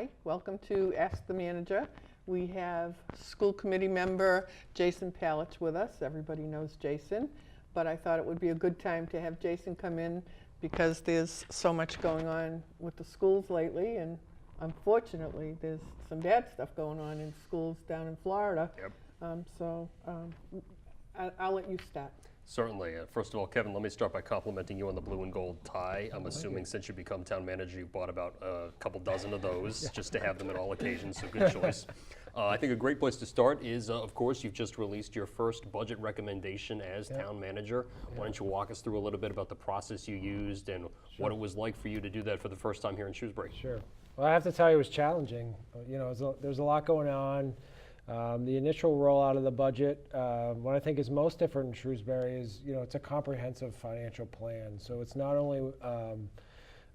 Hi, welcome to Ask the Manager. We have school committee member Jason Palitsch with us. Everybody knows Jason, but I thought it would be a good time to have Jason come in because there's so much going on with the schools lately, and unfortunately there's some bad stuff going on in schools down in Florida. Yep. I'll let you start. Certainly. First of all, Kevin, let me start by complimenting you on the blue and gold tie. I'm assuming since you become town manager, you bought about a couple dozen of those just to have them at all occasions, so good choice. I think a great place to start is, of course, you've just released your first budget recommendation as town manager. Why don't you walk us through a little bit about the process you used and what it was like for you to do that for the first time here in Shrewsbury? Sure. Well, I have to tell you, it was challenging. You know, there's a lot going on. The initial rollout of the budget, what I think is most different in Shrewsbury is, you know, it's a comprehensive financial plan. So it's not only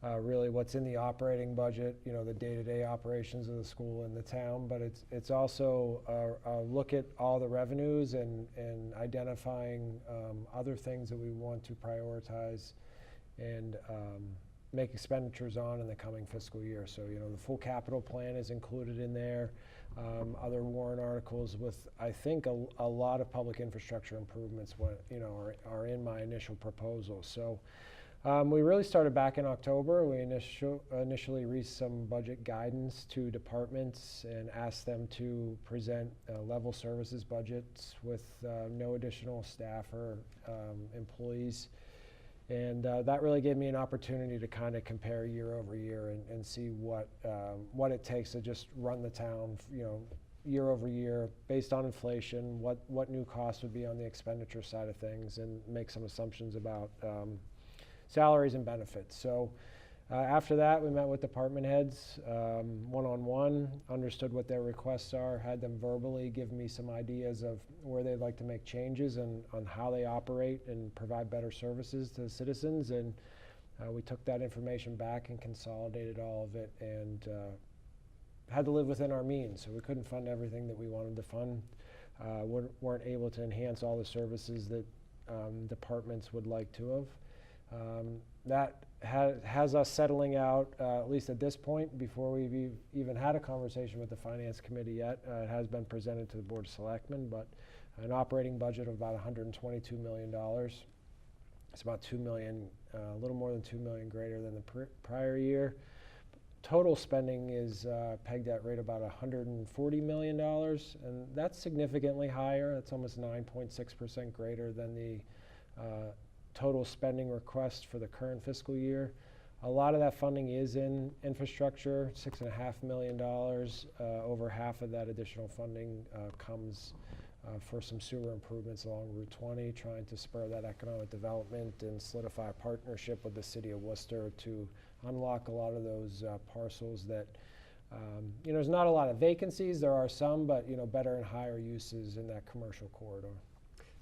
really what's in the operating budget, you know, the day-to-day operations of the school and the town, but it's also a look at all the revenues and identifying other things that we want to prioritize and make expenditures on in the coming fiscal year. So, you know, the full capital plan is included in there. Other warrant articles with, I think, a lot of public infrastructure improvements, you know, are in my initial proposal. So we really started back in October. We initially reached some budget guidance to departments and asked them to present level services budgets with no additional staff or employees. And that really gave me an opportunity to kind of compare year over year and see what it takes to just run the town, you know, year over year based on inflation, what new costs would be on the expenditure side of things, and make some assumptions about salaries and benefits. So after that, we met with department heads one-on-one, understood what their requests are, had them verbally give me some ideas of where they'd like to make changes and on how they operate and provide better services to the citizens. And we took that information back and consolidated all of it and had to live within our means. So we couldn't fund everything that we wanted to fund. Weren't able to enhance all the services that departments would like to have. That has us settling out, at least at this point, before we've even had a conversation with the Finance Committee yet. It has been presented to the Board of Selectmen, but an operating budget of about $122 million. It's about $2 million, a little more than $2 million greater than the prior year. Total spending is pegged at right about $140 million, and that's significantly higher. That's almost 9.6% greater than the total spending request for the current fiscal year. A lot of that funding is in infrastructure, $6.5 million. Over half of that additional funding comes for some sewer improvements along Route 20, trying to spur that economic development and solidify a partnership with the city of Worcester to unlock a lot of those parcels that, you know, there's not a lot of vacancies. There are some, but, you know, better and higher uses in that commercial corridor.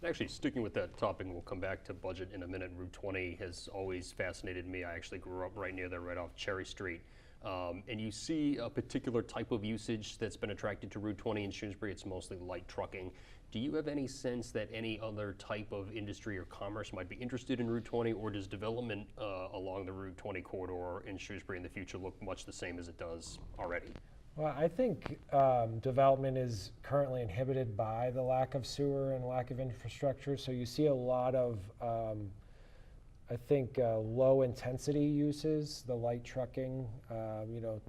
Actually, sticking with that topic, we'll come back to budget in a minute. Route 20 has always fascinated me. I actually grew up right near there, right off Cherry Street. And you see a particular type of usage that's been attracted to Route 20 in Shrewsbury. It's mostly light trucking. Do you have any sense that any other type of industry or commerce might be interested in Route 20, or does development along the Route 20 corridor in Shrewsbury in the future look much the same as it does already? Well, I think development is currently inhibited by the lack of sewer and lack of infrastructure. So you see a lot of, I think, low intensity uses, the light trucking, you know,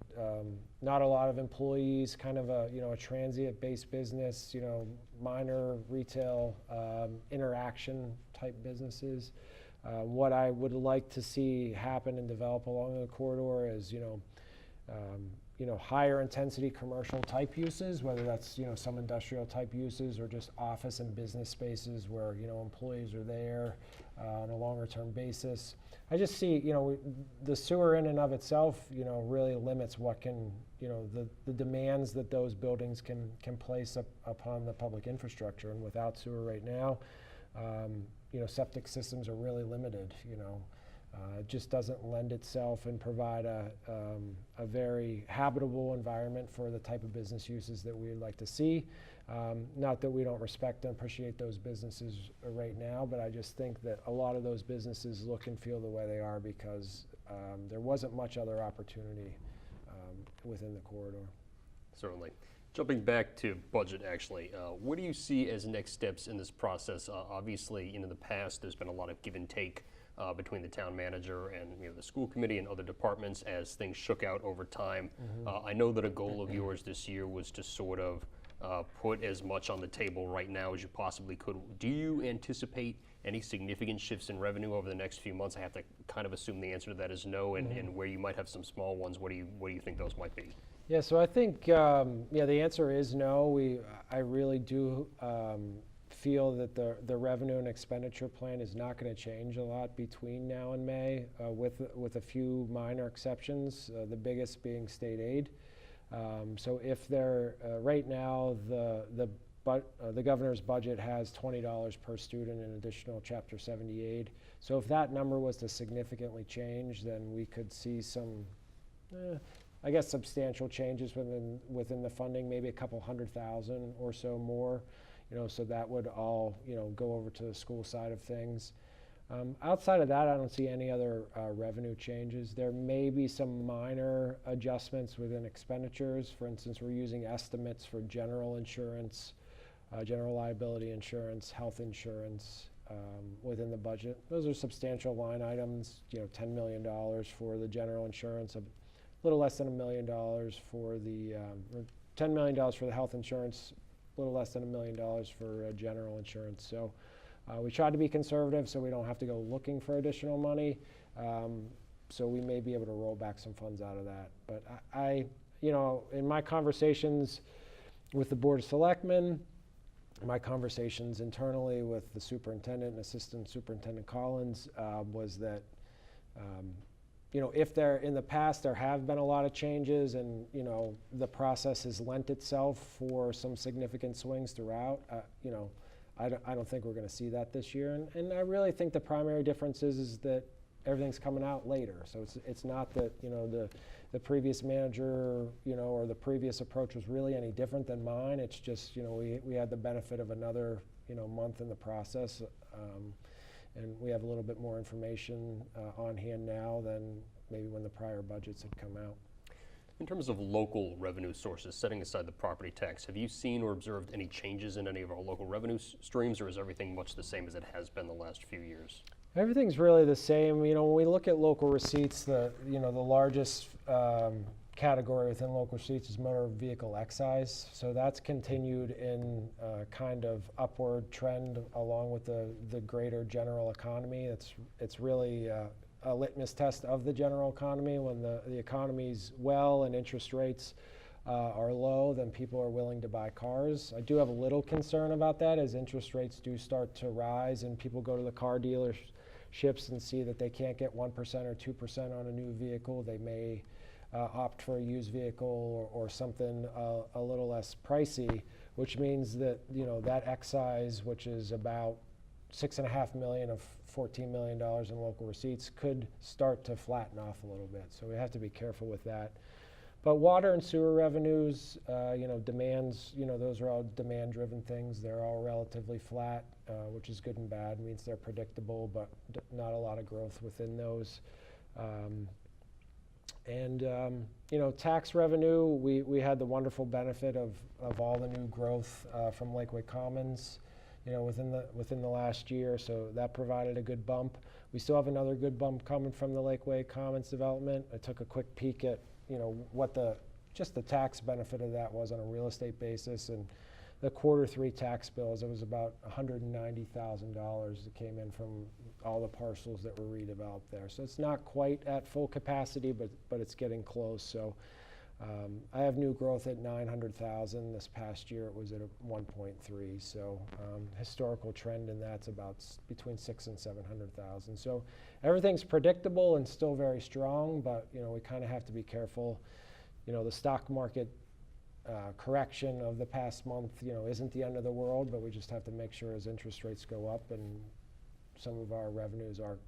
not a lot of employees, kind of a, you know, a transient based business, you know, minor retail interaction type businesses. What I would like to see happen and develop along the corridor is, you know, higher intensity commercial type uses, whether that's, you know, some industrial type uses or just office and business spaces where, you know, employees are there on a longer term basis. I just see, you know, the sewer in and of itself, you know, really limits what can, you know, the demands that those buildings can place upon the public infrastructure. And without sewer right now, you know, septic systems are really limited, you know. It just doesn't lend itself and provide a very habitable environment for the type of business uses that we'd like to see. Not that we don't respect and appreciate those businesses right now, but I just think that a lot of those businesses look and feel the way they are because there wasn't much other opportunity within the corridor. Certainly. Jumping back to budget, actually, what do you see as next steps in this process? Obviously, in the past, there's been a lot of give and take between the town manager and the school committee and other departments as things shook out over time. I know that a goal of yours this year was to sort of put as much on the table right now as you possibly could. Do you anticipate any significant shifts in revenue over the next few months? I have to kind of assume the answer to that is no, and where you might have some small ones, what do you think those might be? Yeah, so I think the answer is no. I really do feel that the revenue and expenditure plan is not going to change a lot between now and May, with a few minor exceptions. The biggest being state aid. So if they're right now the governor's budget has $20 per student in additional Chapter 70 aid. So if that number was to significantly change, then we could see some, I guess, substantial changes within the funding, maybe a couple 100,000 or so more. So that would all go over to the school side of things. Outside of that, I don't see any other revenue changes. There may be some minor adjustments within expenditures. For instance, we're using estimates for general insurance, general liability insurance, health insurance within the budget. Those are substantial line items, $10 million for the general insurance, a little less than $1 million for the, $10 million for the health insurance, a little less than $1 million for general insurance. So we tried to be conservative so we don't have to go looking for additional money. So we may be able to roll back some funds out of that. But I in my conversations with the Board of Selectmen, my conversations internally with the superintendent and Assistant Superintendent Collins was that, if there, in the past, there have been a lot of changes and, the process has lent itself for some significant swings throughout, I don't think we're going to see that this year. And I really think the primary difference is that everything's coming out later. So it's not that, the previous manager, or the previous approach was really any different than mine. It's just, we had the benefit of another, month in the process. And we have a little bit more information on hand now than maybe when the prior budgets had come out. In terms of local revenue sources, setting aside the property tax, have you seen or observed any changes in any of our local revenue streams, or is everything much the same as it has been the last few years? Everything's really the same. When we look at local receipts, the largest category within local receipts is motor vehicle excise. So that's continued in kind of upward trend along with the greater general economy. It's really a litmus test of the general economy. When the economy's well and interest rates are low, then people are willing to buy cars. I do have a little concern about that as interest rates do start to rise and people go to the car dealerships and see that they can't get 1% or 2% on a new vehicle. They may opt for a used vehicle or something a little less pricey, which means that that excise, which is about $6.5 million of $14 million in local receipts, could start to flatten off a little bit. So we have to be careful with that. But water and sewer revenues, demands, those are all demand-driven things. They're all relatively flat, which is good and bad. It means they're predictable, but not a lot of growth within those. Tax revenue, we had the wonderful benefit of all the new growth from Lakeway Commons, within the last year, so that provided a good bump. We still have another good bump coming from the Lakeway Commons development. I took a quick peek at, what the tax benefit of that was on a real estate basis, and the Q3 tax bills, it was about $190,000 that came in from all the parcels that were redeveloped there. So it's not quite at full capacity, but it's getting close. So I have new growth at 900,000. This past year it was at 1.3. So historical trend in that's about between 600,000 and 700,000. So everything's predictable and still very strong, but we kind of have to be careful. The stock market correction of the past month, isn't the end of the world, but we just have to make sure as interest rates go up and some of our revenues are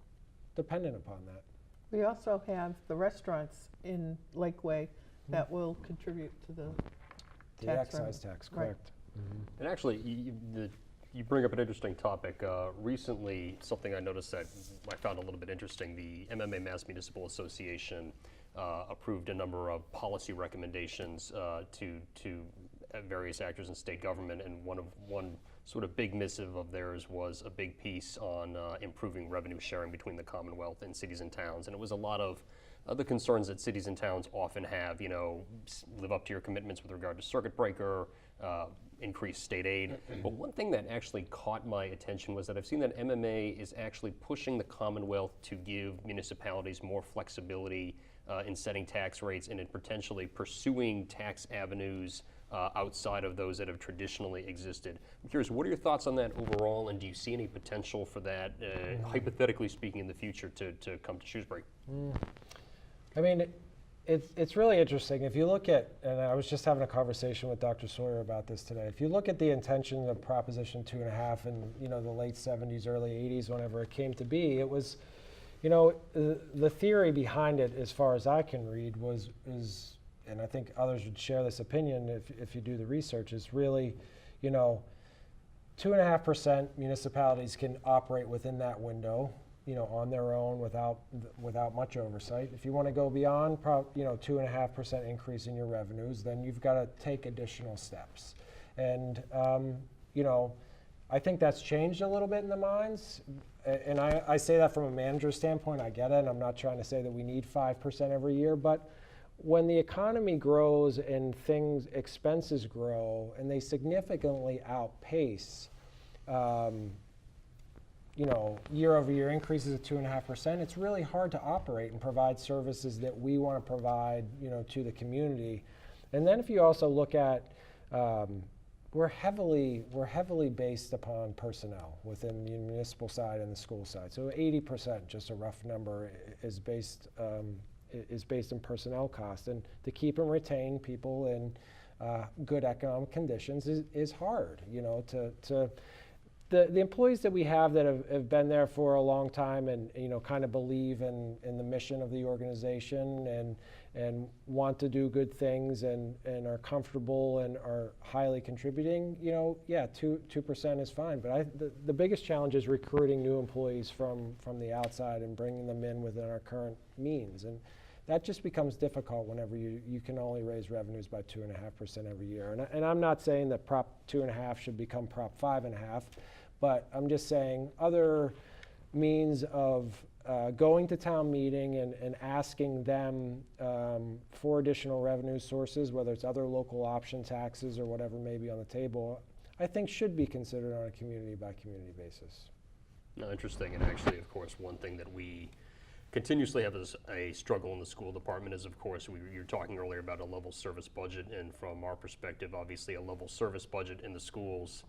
dependent upon that. We also have the restaurants in Lakeway that will contribute to the tax excise revenue. tax, correct. Right. And actually, you bring up an interesting topic. Recently, something I noticed that I found a little bit interesting, the MMA Mass Municipal Association approved a number of policy recommendations to various actors in state government, and one sort of big missive of theirs was a big piece on improving revenue sharing between the Commonwealth and cities and towns. And it was a lot of the concerns that cities and towns often have, you know, live up to your commitments with regard to circuit breaker, increased state aid. But one thing that actually caught my attention was that I've seen that MMA is actually pushing the Commonwealth to give municipalities more flexibility in setting tax rates and in potentially pursuing tax avenues outside of those that have traditionally existed. I'm curious, what are your thoughts on that overall, and do you see any potential for that, hypothetically speaking, in the future to come to Shrewsbury? I mean, it's really interesting. If you look at, and I was just having a conversation with Dr. Sawyer about this today, if you look at the intention of Proposition 2.5 in, you know, the late 70s, early 80s, whenever it came to be, it was, you know, the theory behind it, as far as I can read, is, and I think others would share this opinion if you do the research, is really, you know, 2.5% municipalities can operate within that window, you know, on their own without much oversight. If you want to go beyond, you know, 2.5% increase in your revenues, then you've got to take additional steps. And you know, I think that's changed a little bit in the minds. And I say that from a manager's standpoint. I get it. And I'm not trying to say that we need 5% every year, but when the economy grows and expenses grow, and they significantly outpace, you know, year-over-year increases of 2.5%, it's really hard to operate and provide services that we want to provide, you know, to the community. And then if you also look at, we're heavily based upon personnel within the municipal side and the school side. So 80%, just a rough number, is based in personnel costs. And to keep and retain people in good economic conditions is hard. You know, the employees that we have that have been there for a long time and, you know, kind of believe in the mission of the organization and want to do good things and are comfortable and are highly contributing, you know, yeah, 2% is fine. But the biggest challenge is recruiting new employees from the outside and bringing them in within our current means. And that just becomes difficult whenever you can only raise revenues by 2.5% every year. And I'm not saying that Prop 2.5 should become Prop 5.5, but I'm just saying other means of going to town meeting and asking them for additional revenue sources, whether it's other local option taxes or whatever may be on the table, I think should be considered on a community by community basis. No, interesting. And actually, of course, one thing that we continuously have a struggle in the school department is, of course, you were talking earlier about a level service budget, and from our perspective, obviously a level service budget in the schools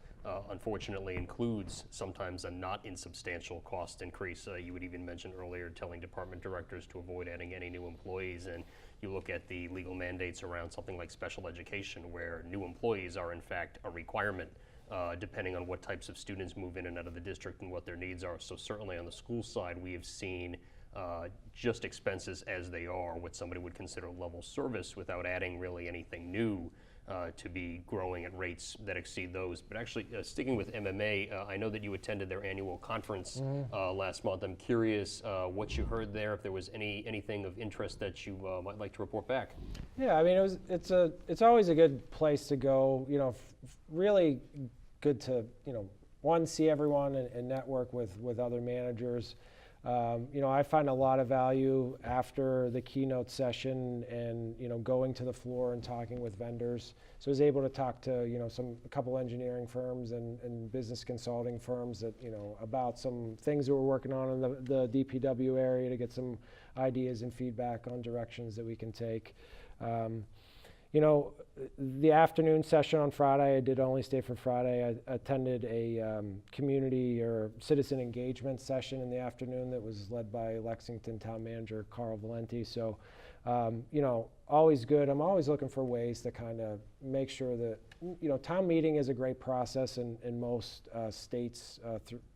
unfortunately includes sometimes a not insubstantial cost increase. You would even mention earlier telling department directors to avoid adding any new employees, and you look at the legal mandates around something like special education, where new employees are in fact a requirement depending on what types of students move in and out of the district and what their needs are. So certainly on the school side, we have seen just expenses as they are, what somebody would consider level service, without adding really anything new, to be growing at rates that exceed those. But actually, sticking with MMA, I know that you attended their annual conference last month. I'm curious what you heard there, if there was anything of interest that you might like to report back. Yeah, I mean, it's always a good place to go. You know, really good to, you know, one, see everyone and network with other managers. You know, I find a lot of value after the keynote session and, you know, going to the floor and talking with vendors. So I was able to talk to, you know, a couple engineering firms and business consulting firms that, you know, about some things that we're working on in the DPW area to get some ideas and feedback on directions that we can take. You know, the afternoon session on Friday, I did only stay for Friday. I attended a community or citizen engagement session in the afternoon that was led by Lexington Town Manager Carl Valenti. So, you know, always good. I'm always looking for ways to kind of make sure that, you know, town meeting is a great process in most states,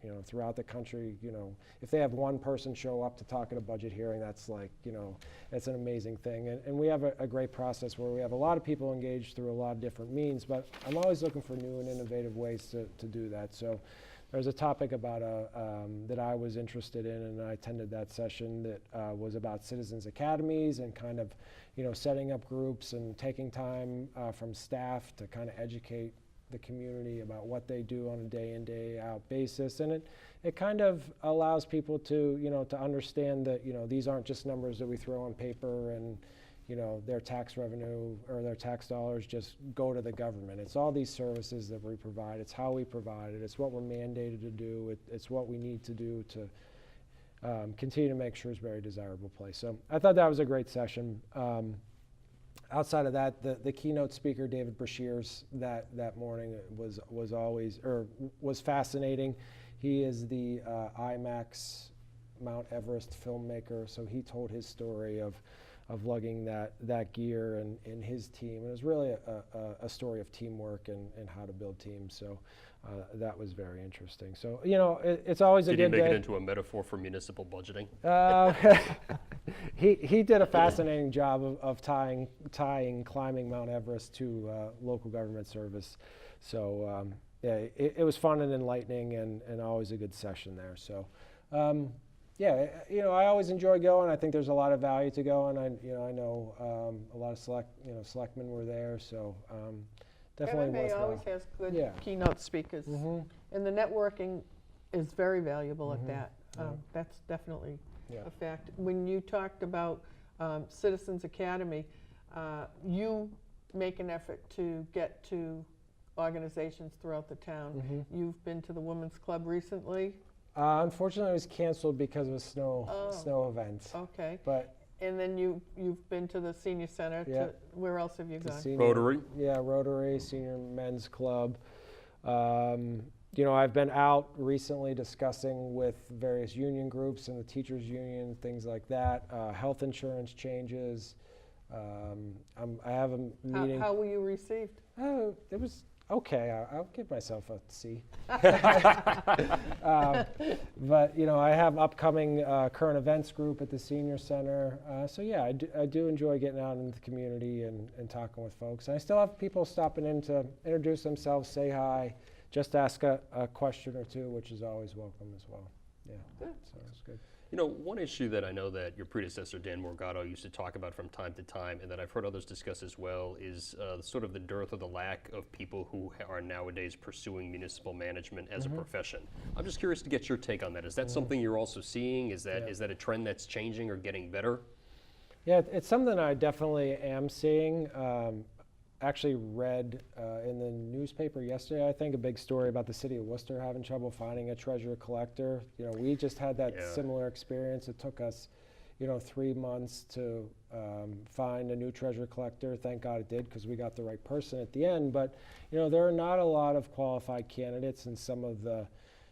you know, throughout the country. You know, if they have one person show up to talk at a budget hearing, that's like, you know, it's an amazing thing. And we have a great process where we have a lot of people engaged through a lot of different means, but I'm always looking for new and innovative ways to do that. So There's a topic about that I was interested in, and I attended that session that was about citizens academies and kind of, setting up groups and taking time from staff to kind of educate the community about what they do on a day in, day out basis. And it kind of allows people to, to understand that, these aren't just numbers that we throw on paper and, their tax revenue or their tax dollars just go to the government. It's all these services that we provide. It's how we provide it. It's what we're mandated to do. It's what we need to do to continue to make Shrewsbury a desirable place. So I thought that was a great session. Outside of that, the keynote speaker, David Brashears, that morning was fascinating. He is the IMAX Mount Everest filmmaker, so he told his story of lugging that gear and his team. It was really a story of teamwork and how to build teams. So that was very interesting. So it's always a good day. Did he make it into a metaphor for municipal budgeting? He did a fascinating job of tying climbing Mount Everest to local government service. So yeah, it was fun and enlightening and always a good session there. So. Yeah, I always enjoy going. I think there's a lot of value to going. I know a lot of selectmen were there, so definitely MMA worthwhile. always has good keynote speakers, and the networking is very valuable at that. That's definitely a fact. When you talked about Citizens Academy, you make an effort to get to organizations throughout the town. You've been to the Women's Club recently. Unfortunately, it was canceled because of a snow event. Okay. But and then you've been to the senior center. Yeah. Where else have you gone? Rotary. Yeah, Rotary, Senior Men's Club. I've been out recently discussing with various union groups and the teachers union, things like that. Health insurance changes. I have a meeting. How were you received? Oh, it was okay. I'll give myself a C. But I have upcoming current events group at the senior center. So yeah, I do enjoy getting out into the community and talking with folks. And I still have people stopping in to introduce themselves, say hi, just ask a question or two, which is always welcome as well. Yeah, Good. so it's good. One issue that I know that your predecessor, Dan Morgado, used to talk about from time to time, and that I've heard others discuss as well, is sort of the dearth or the lack of people who are nowadays pursuing municipal management as a profession. I'm just curious to get your take on that. Is that something you're also seeing? Is that a trend that's changing or getting better? Yeah, it's something I definitely am seeing. Actually read in the newspaper yesterday, I think, a big story about the city of Worcester having trouble finding a treasurer collector. We just had that similar experience. It took us, 3 months to find a new treasurer collector. Thank God it did, because we got the right person at the end. But, there are not a lot of qualified candidates in some of the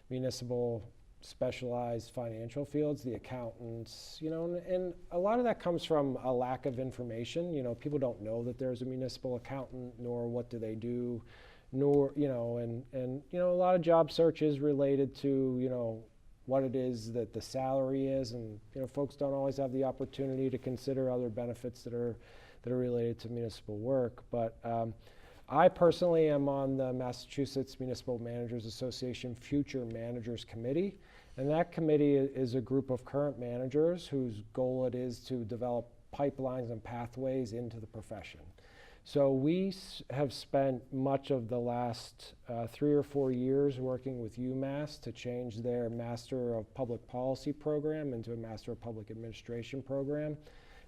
municipal specialized financial fields, the accountants, and a lot of that comes from a lack of information. People don't know that there's a municipal accountant, nor what do they do, nor, and a lot of job search is related to, what it is that the salary is, and, folks don't always have the opportunity to consider other benefits that are related to municipal work. But I personally am on the Massachusetts Municipal Managers Association Future Managers Committee, and that committee is a group of current managers whose goal it is to develop pipelines and pathways into the profession. So we have spent much of the last 3 or 4 years working with UMass to change their Master of Public Policy program into a Master of Public Administration program,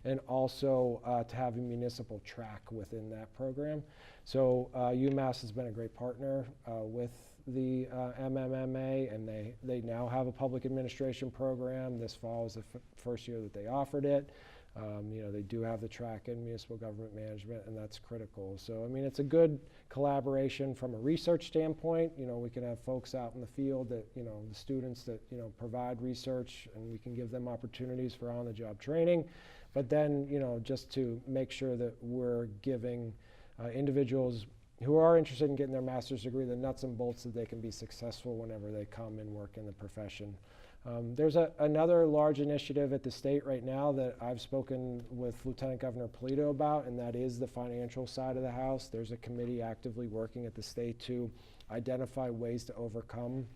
and also to have a municipal track within that program. So UMass has been a great partner with the MMMA, and they now have a public administration program. This fall is the first year that they offered it. They do have the track in municipal government management, and that's critical. So, it's a good collaboration from a research standpoint. We can have folks out in the field that, the students that, provide research, and we can give them opportunities for on-the-job training. But then, just to make sure that we're giving individuals who are interested in getting their master's degree the nuts and bolts that they can be successful whenever they come and work in the profession. There's another large initiative at the state right now that I've spoken with Lieutenant Governor Polito about, and that is the financial side of the house. There's a committee actively working at the state to identify ways to overcome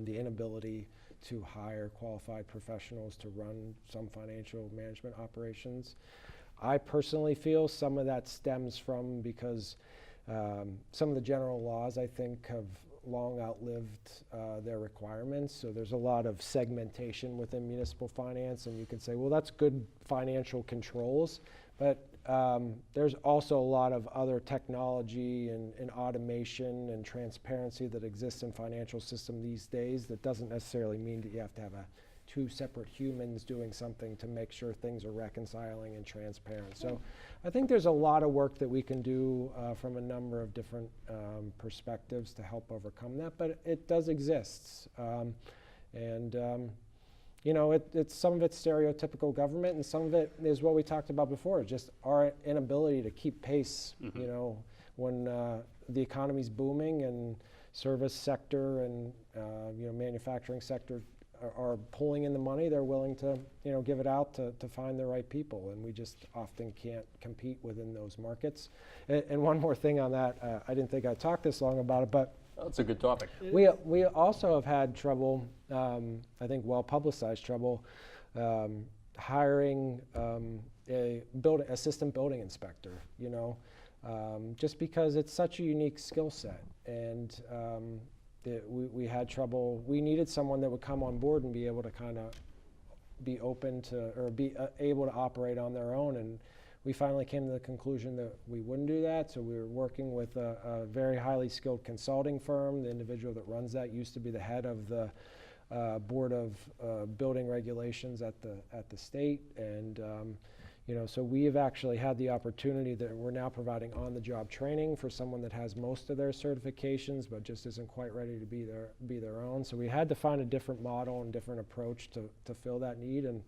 the inability to hire qualified professionals to run some financial management operations. I personally feel some of that stems from because some of the general laws, I think, have long outlived their requirements. So there's a lot of segmentation within municipal finance, and you can say, well, that's good financial controls, but there's also a lot of other technology and automation and transparency that exists in financial system these days that doesn't necessarily mean that you have to have two separate humans doing something to make sure things are reconciling and transparent. So I think there's a lot of work that we can do from a number of different perspectives to help overcome that, but it does exist. You know, it's some of it's stereotypical government, and some of it is what we talked about before, just our inability to keep pace. You know, when the economy's booming and service sector and you know, manufacturing sector are pulling in the money, they're willing to, you know, give it out to find the right people, and we just often can't compete within those markets. And one more thing on that, I didn't think I'd talk this long about it, but That's a good topic. we also have had trouble, I think well-publicized trouble, hiring a assistant building inspector, you know, just because it's such a unique skill set. And we had trouble. We needed someone that would come on board and be able to kind of be open to, or be able to operate on their own. And we finally came to the conclusion that we wouldn't do that. So we were working with a very highly skilled consulting firm. The individual that runs that used to be the head of the Board of Building Regulations at the state. And you know, so we have actually had the opportunity that we're now providing on-the-job training for someone that has most of their certifications but just isn't quite ready to be their own. So we had to find a different model and different approach to fill that need, and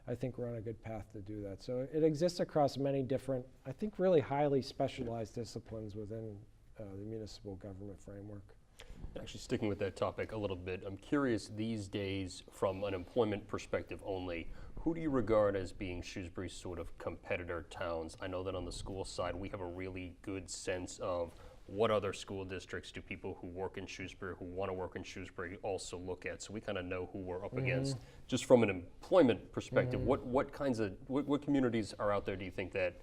I think we're on a good path to do that. So it exists across many different, I think, really highly specialized disciplines within the municipal government framework. Actually, sticking with that topic a little bit, I'm curious these days, from an employment perspective only, who do you regard as being Shrewsbury's sort of competitor towns? I know that on the school side, we have a really good sense of what other school districts do people who work in Shrewsbury, who want to work in Shrewsbury, also look at. So we kind of know who we're up against. Just from an employment perspective, what kinds of, what communities are out there do you think that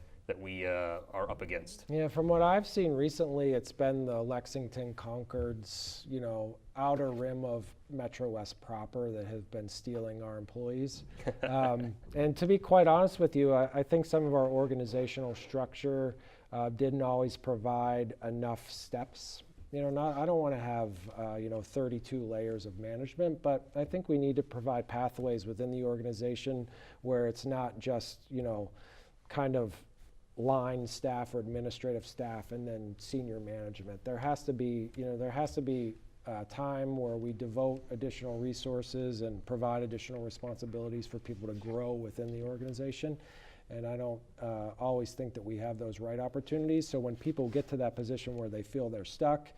we are up against? Yeah, from what I've seen recently, it's been the Lexington, Concord's, you know, outer rim of Metro West proper that have been stealing our employees. And to be quite honest with you, I think some of our organizational structure didn't always provide enough steps. You know, I don't want to have, you know, 32 layers of management, but I think we need to provide pathways within the organization where it's not just, you know, kind of line staff or administrative staff and then senior management. There has to be, you know, time where we devote additional resources and provide additional responsibilities for people to grow within the organization. And I don't always think that we have those right opportunities. So when people get to that position where they feel they're stuck,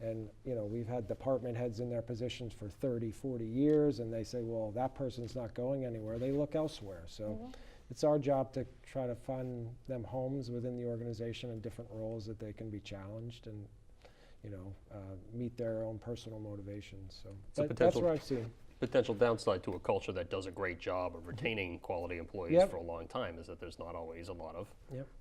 and you know, we've had department heads in their positions for 30, 40 years, and they say, well, that person's not going anywhere, they look elsewhere. So it's our job to try to find them homes within the organization and different roles that they can be challenged and, you know, meet their own personal motivations. So that's what I've seen. Potential downside to a culture that does a great job of retaining quality employees for a long time is that there's not always a lot of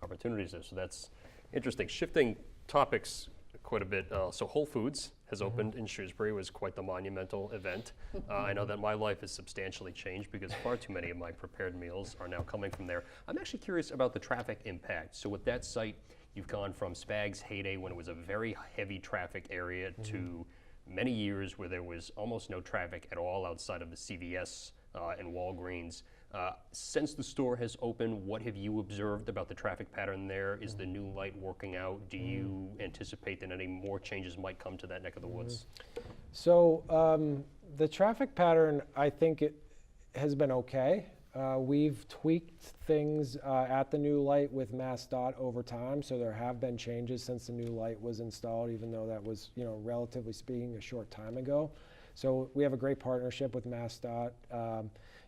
opportunities there. So that's interesting. Shifting topics quite a bit. So Whole Foods has opened in Shrewsbury. It was quite the monumental event. I know that my life has substantially changed because far too many of my prepared meals are now coming from there. I'm actually curious about the traffic impact. So with that site, you've gone from Spag's heyday when it was a very heavy traffic area to many years where there was almost no traffic at all outside of the CVS and Walgreens. Since the store has opened, what have you observed about the traffic pattern there? Is the new light working out? Do you anticipate that any more changes might come to that neck of the woods? So the traffic pattern, I think it has been okay. We've tweaked things at the new light with MassDOT over time, so there have been changes since the new light was installed, even though that was, you know, relatively speaking, a short time ago. So we have a great partnership with MassDOT,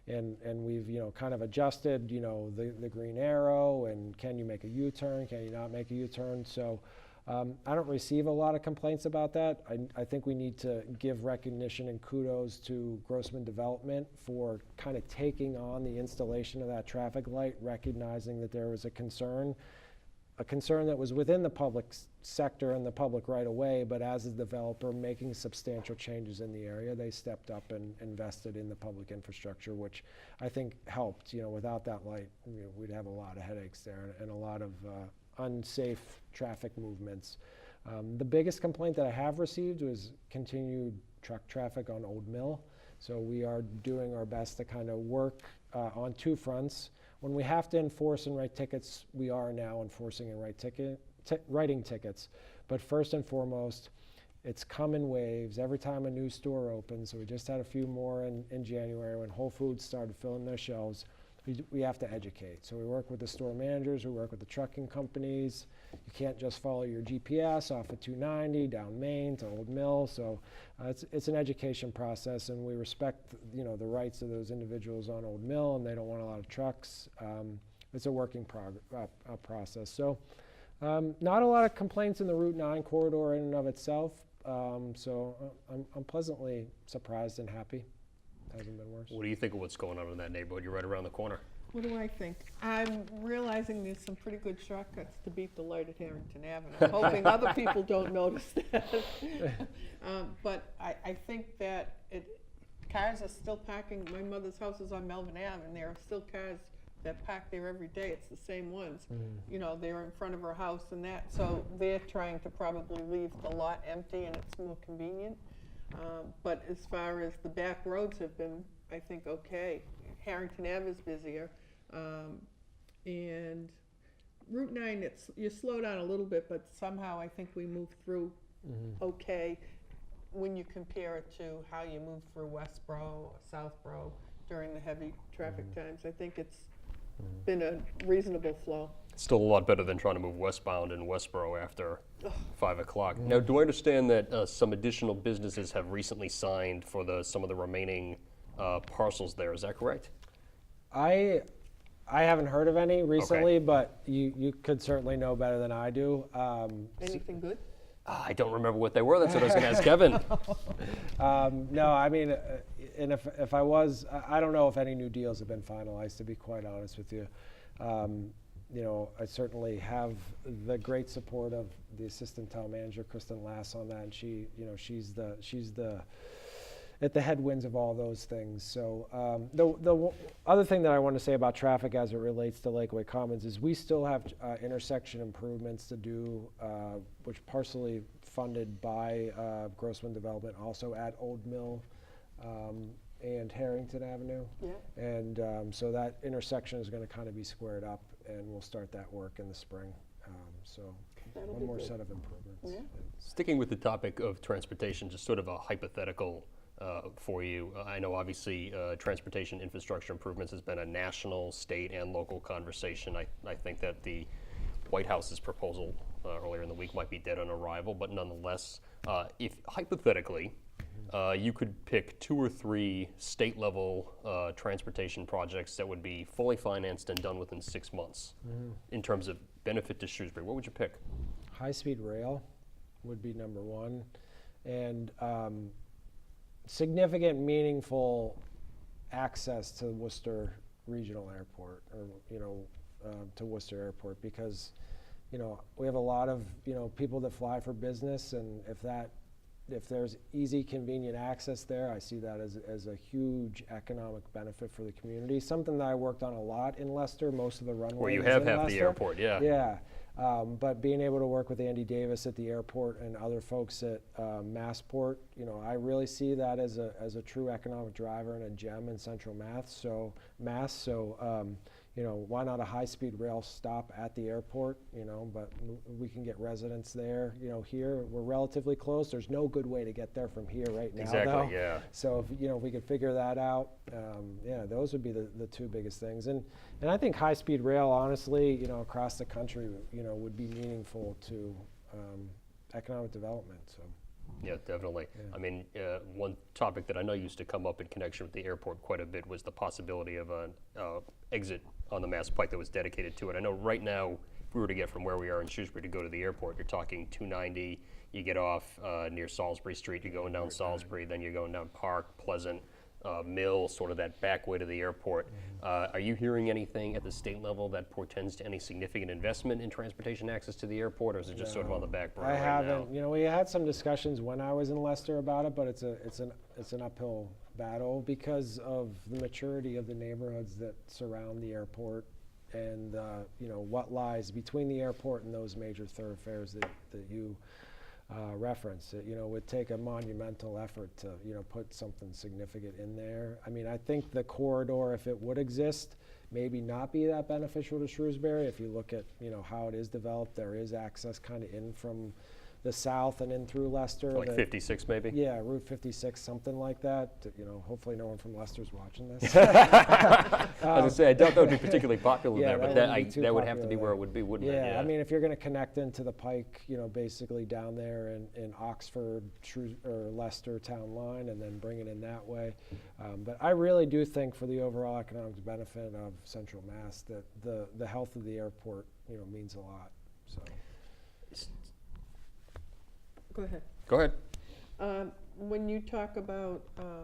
and we've, you know, kind of adjusted, you know, the green arrow, and can you make a U-turn, can you not make a U-turn? So I don't receive a lot of complaints about that. I think we need to give recognition and kudos to Grossman Development for kind of taking on the installation of that traffic light, recognizing that there was a concern that was within the public sector and the public right away, but as a developer making substantial changes in the area, they stepped up and invested in the public infrastructure, which I think helped. Without that light, we'd have a lot of headaches there and a lot of unsafe traffic movements. The biggest complaint that I have received was continued truck traffic on Old Mill. So we are doing our best to kind of work on two fronts. When we have to enforce and write tickets, we are now enforcing and writing tickets. But first and foremost, it's come in waves. Every time a new store opens, so we just had a few more in January when Whole Foods started filling their shelves, we have to educate. So we work with the store managers, we work with the trucking companies. You can't just follow your GPS off of 290 down Main to Old Mill. So it's an education process, and we respect the rights of those individuals on Old Mill, and they don't want a lot of trucks. It's a working process. So not a lot of complaints in the Route 9 corridor in and of itself. So I'm pleasantly surprised and happy. Hasn't been worse. What do you think of what's going on in that neighborhood? You're right around the corner. What do I think? I'm realizing there's some pretty good shortcuts to beat the light at Harrington Avenue. I'm hoping other people don't notice that. But I think that cars are still parking. My mother's house is on Melvin Ave, and there are still cars that park there every day. It's the same ones. They're in front of her house and that. So they're trying to probably leave the lot empty, and it's more convenient. But as far as the back roads have been, I think, okay. Harrington Ave is busier. And Route 9, you slow down a little bit, but somehow I think we move through okay when you compare it to how you move through Westboro or Southboro during the heavy traffic times. I think it's been a reasonable flow. Still a lot better than trying to move westbound in Westboro after 5 o'clock. Now, do I understand that some additional businesses have recently signed for some of the remaining parcels there? Is that correct? I haven't heard of any recently, but you could certainly know better than I do. Anything good? I don't remember what they were. That's what I was going to ask Kevin. No, I mean, and if I was, I don't know if any new deals have been finalized, to be quite honest with you. I certainly have the great support of the assistant town manager, Kristen Lass, on that, and she's at the headwinds of all those things. So the other thing that I want to say about traffic as it relates to Lakeway Commons is we still have intersection improvements to do, which partially funded by Grossman Development, also at Old Mill and Harrington Avenue. Yeah. And so that intersection is going to kind of be squared up, and we'll start that work in the spring. So That'll one be more good. set of improvements. Yeah. Sticking with the topic of transportation, just sort of a hypothetical for you. I know obviously transportation infrastructure improvements has been a national, state, and local conversation. I think that the White House's proposal earlier in the week might be dead on arrival, but nonetheless, if hypothetically you could pick 2 or 3 state-level transportation projects that would be fully financed and done within 6 months in terms of benefit to Shrewsbury, what would you pick? HighSpeed Rail would be number one, and significant, meaningful access to Worcester Regional Airport, or to Worcester Airport, because we have a lot of people that fly for business, and if there's easy, convenient access there, I see that as a huge economic benefit for the community. Something that I worked on a lot in Leicester. Most of the runway Where you is have in half Leicester. the airport, yeah. Yeah. But being able to work with Andy Davis at the airport and other folks at Massport, I really see that as a true economic driver and a gem in Central Mass. So why not a high-speed rail stop at the airport? But we can get residents there. Here we're relatively close. There's no good way to get there from here right now. Exactly, though. yeah. So if we could figure that out, those would be the 2 biggest things. And I think high-speed rail, honestly, across the country, would be meaningful to economic development. So. Yeah, definitely. Yeah. I mean, one topic that I know used to come up in connection with the airport quite a bit was the possibility of an exit on the Mass Pike that was dedicated to it. I know right now we were to get from where we are in Shrewsbury to go to the airport, you're talking 290, you get off near Salisbury Street, you're going down Salisbury, then you're going down Park, Pleasant, Mill, sort of that back way to the airport. Are you hearing anything at the state level that portends to any significant investment in transportation access to the airport, or is it just sort of on the back burner I right haven't. now? You know, we had some discussions when I was in Leicester about it, but it's an uphill battle because of the maturity of the neighborhoods that surround the airport, and you know, what lies between the airport and those major thoroughfares that you referenced. It, you know, would take a monumental effort to, you know, put something significant in there. I mean, I think the corridor, if it would exist, maybe not be that beneficial to Shrewsbury. If you look at, you know, how it is developed, there is access kind of in from the south and in through Leicester. Like 56 maybe? Yeah, Route 56, something like that. You know, hopefully no one from Leicester's watching this. I was going to say, I doubt that would be particularly popular Yeah, there, but that wouldn't be too that would have to popular be where there. it would be, wouldn't it? Yeah, I mean, if you're going to connect into the Pike, you know, basically down there in Oxford, or Leicester town line, and then bring it in that way. But I really do think for the overall economic benefit of Central Mass that the health of the airport, you know, means a lot. So. Go ahead. Go ahead. When you talk about, oh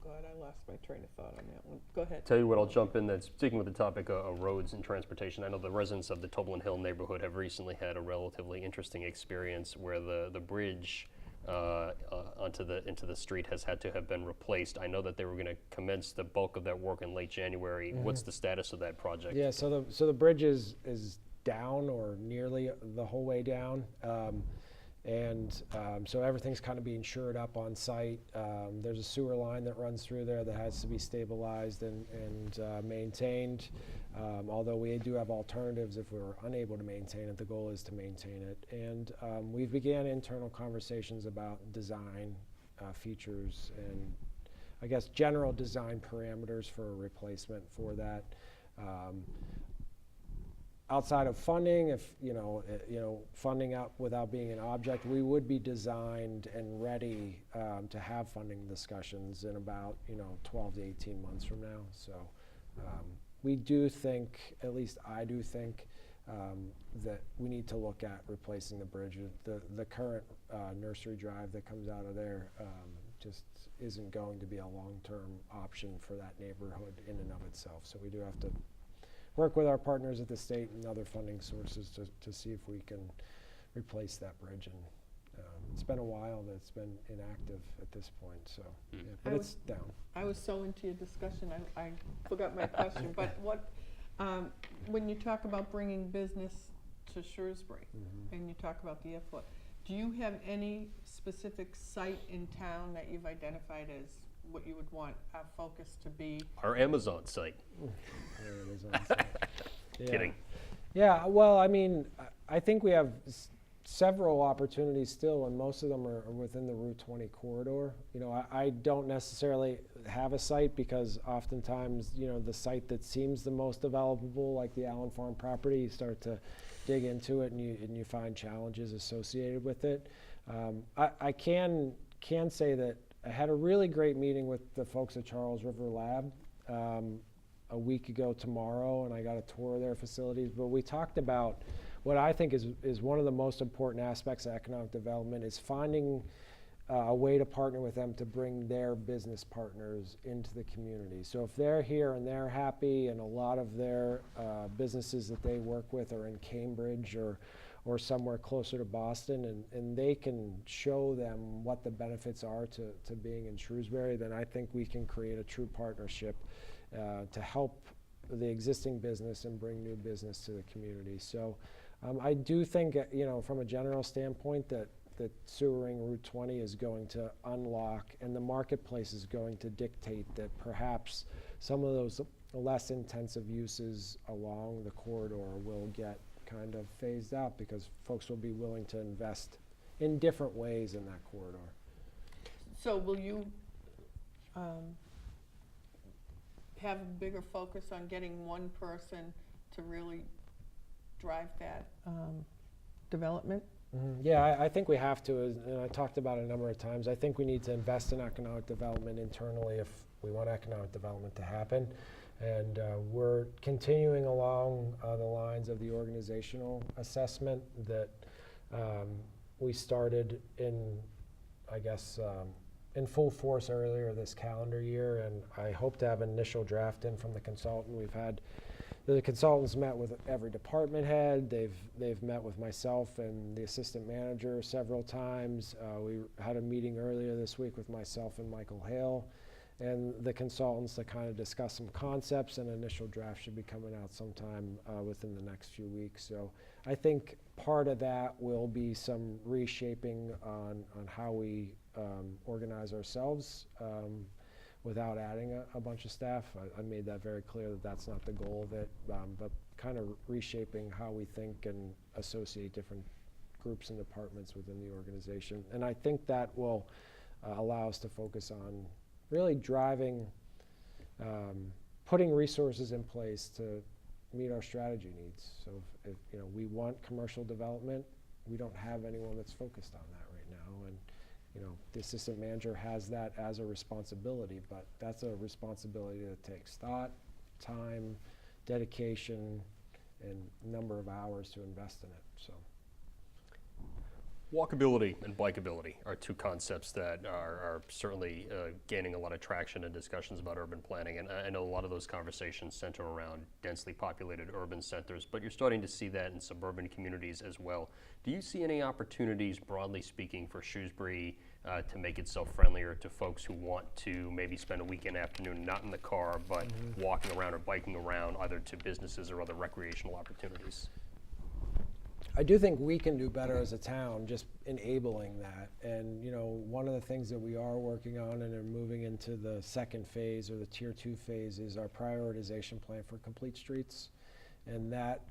God, I lost my train of thought on that one. Go ahead. Tell you what, I'll jump in. That's sticking with the topic of roads and transportation. I know the residents of the Toblin Hill neighborhood have recently had a relatively interesting experience where the bridge into the street has had to have been replaced. I know that they were going to commence the bulk of that work in late January. Mm-hmm. What's the status of that project? Yeah, so the bridge is down, or nearly the whole way down, so everything's kind of being shored up on site. There's a sewer line that runs through there that has to be stabilized and maintained. Although we do have alternatives if we're unable to maintain it. The goal is to maintain it, and we've began internal conversations about design features and, I guess, general design parameters for a replacement for that. Outside of funding, if funding out without being an object, we would be designed and ready to have funding discussions in about 12 to 18 months from now. So we do think, at least I do think, that we need to look at replacing the bridge. The current nursery drive that comes out of there just isn't going to be a long-term option for that neighborhood in and of itself. So we do have to work with our partners at the state and other funding sources to see if we can replace that bridge. And it's been a while that it's been inactive at this point, so yeah, but it's down. I was so into your discussion, I forgot my question. But what, when you talk about bringing business to Shrewsbury, and you talk about the airport, do you have any specific site in town that you've identified as what you would want our focus to be? Our Amazon site. There it is on site. Yeah. Kidding. Yeah, well, I mean, I think we have several opportunities still, and most of them are within the Route 20 corridor. I don't necessarily have a site because oftentimes, the site that seems the most developable, like the Allen Farm property, you start to dig into it and you find challenges associated with it. I can say that I had a really great meeting with the folks at Charles River Lab a week ago tomorrow, and I got a tour of their facilities. But we talked about what I think is one of the most important aspects of economic development is finding a way to partner with them to bring their business partners into the community. So if they're here and they're happy, and a lot of their businesses that they work with are in Cambridge or somewhere closer to Boston, and they can show them what the benefits are to being in Shrewsbury, then I think we can create a true partnership to help the existing business and bring new business to the community. So I do think, from a general standpoint, that sewering Route 20 is going to unlock, and the marketplace is going to dictate that perhaps some of those less intensive uses along the corridor will get kind of phased out because folks will be willing to invest in different ways in that corridor. So will you have a bigger focus on getting one person to really drive that development? Yeah, I think we have to, and I talked about it a number of times. I think we need to invest in economic development internally if we want economic development to happen. And we're continuing along the lines of the organizational assessment that we started in, I guess, in full force earlier this calendar year, and I hope to have an initial draft in from the consultant. The consultants met with every department head. They've met with myself and the assistant manager several times. We had a meeting earlier this week with myself and Michael Hale and the consultants to kind of discuss some concepts, and initial draft should be coming out sometime within the next few weeks. So I think part of that will be some reshaping on how we organize ourselves without adding a bunch of staff. I made that very clear that that's not the goal of it, but kind of reshaping how we think and associate different groups and departments within the organization. And I think that will allow us to focus on really driving, putting resources in place to meet our strategy needs. So if we want commercial development, we don't have anyone that's focused on that right now. And the assistant manager has that as a responsibility, but that's a responsibility that takes thought, time, dedication, and number of hours to invest in it. So. Walkability and bikeability are two concepts that are certainly gaining a lot of traction in discussions about urban planning, and I know a lot of those conversations center around densely populated urban centers, but you're starting to see that in suburban communities as well. Do you see any opportunities, broadly speaking, for Shrewsbury to make itself friendlier to folks who want to maybe spend a weekend afternoon not in the car, but walking around or biking around, either to businesses or other recreational opportunities? I do think we can do better as a town, just enabling that. And one of the things that we are working on and are moving into the second phase or the tier 2 phase is our prioritization plan for complete streets. And that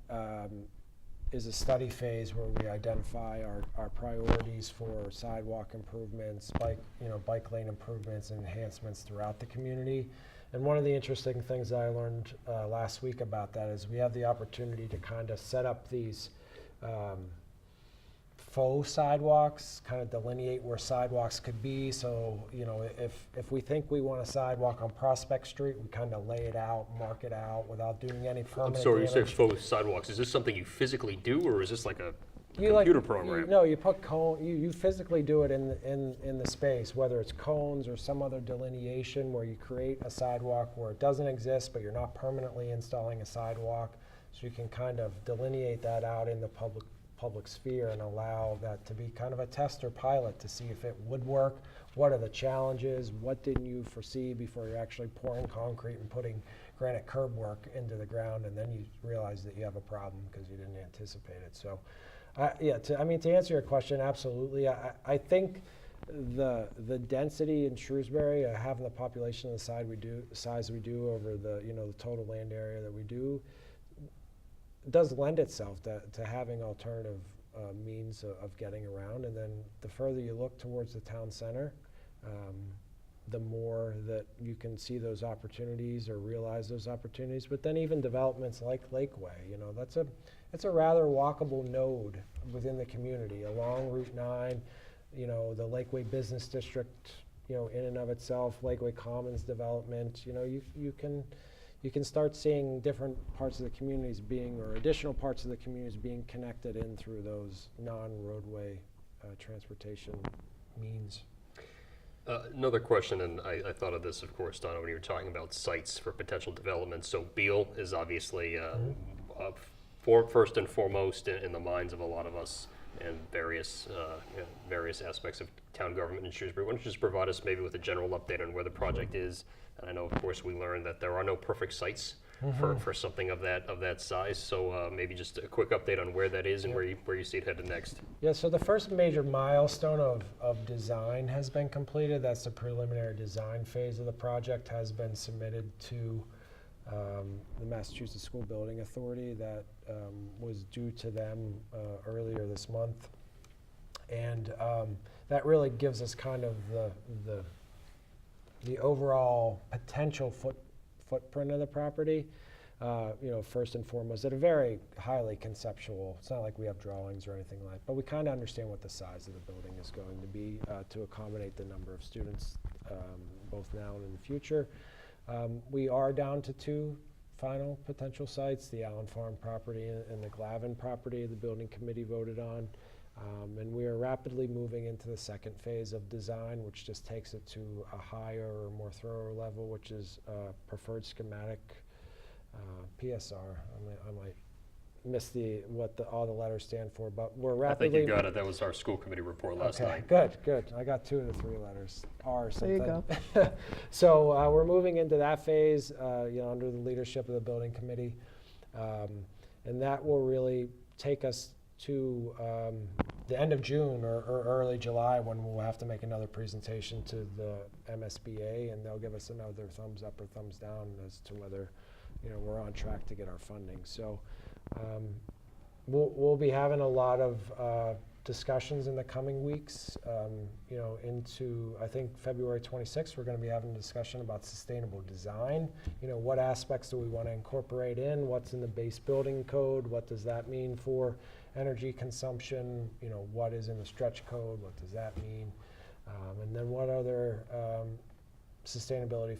is a study phase where we identify our priorities for sidewalk improvements, bike lane improvements, and enhancements throughout the community. And one of the interesting things that I learned last week about that is we have the opportunity to kind of set up these faux sidewalks, kind of delineate where sidewalks could be. So, if we think we want a sidewalk on Prospect Street, we kind of lay it out, mark it out without doing any permanent I'm sorry, damage. you said faux sidewalks. Is this something you physically do, or is this like a computer program? No, you put you physically do it in the space, whether it's cones or some other delineation where you create a sidewalk where it doesn't exist, but you're not permanently installing a sidewalk. So you can kind of delineate that out in the public sphere and allow that to be kind of a test or pilot to see if it would work. What are the challenges? What didn't you foresee before you're actually pouring concrete and putting granite curb work into the ground, and then you realize that you have a problem because you didn't anticipate it. So, to answer your question, absolutely. I think the density in Shrewsbury, having the population of the size we do over the the total land area that we do, does lend itself to having alternative means of getting around. And then the further you look towards the town center, the more that you can see those opportunities or realize those opportunities. But then even developments like Lakeway, that's a rather walkable node within the community along Route 9, the Lakeway Business District, in and of itself, Lakeway Commons development, you can start seeing different parts of the communities or additional parts of the communities being connected in through those non-roadway transportation means. Another question, and I thought of this, of course, Donna, when you were talking about sites for potential development. So Beale is obviously first and foremost in the minds of a lot of us and various aspects of town government in Shrewsbury. Why don't you just provide us maybe with a general update on where the project is? And I know, of course, we learned that there are no perfect sites for something of that size. So maybe just a quick update on where that is and where you see it headed next. Yeah, so the first major milestone of design has been completed. That's the preliminary design phase of the project has been submitted to the Massachusetts School Building Authority. That was due to them earlier this month. And that really gives us kind of the overall potential footprint of the property. First and foremost, at a very highly conceptual, it's not like we have drawings or anything like that, but we kind of understand what the size of the building is going to be to accommodate the number of students both now and in the future. We are down to 2 final potential sites, the Allen Farm property and the Glavin property the building committee voted on. And we are rapidly moving into the second phase of design, which just takes it to a higher or more thorough level, which is preferred schematic PSR. I might miss what all the letters stand for, but we're rapidly. I think you got it. That was our school committee report last night. Good. I got 2 of the 3 letters. R something. There you go. So we're moving into that phase, under the leadership of the building committee, and that will really take us to the end of June or early July, when we'll have to make another presentation to the MSBA, and they'll give us another thumbs up or thumbs down as to whether we're on track to get our funding. So we'll be having a lot of discussions in the coming weeks. Into I think February 26th, we're going to be having a discussion about sustainable design. What aspects do we want to incorporate in? What's in the base building code? What does that mean for energy consumption? What is in the stretch code? What does that mean? And then what other sustainability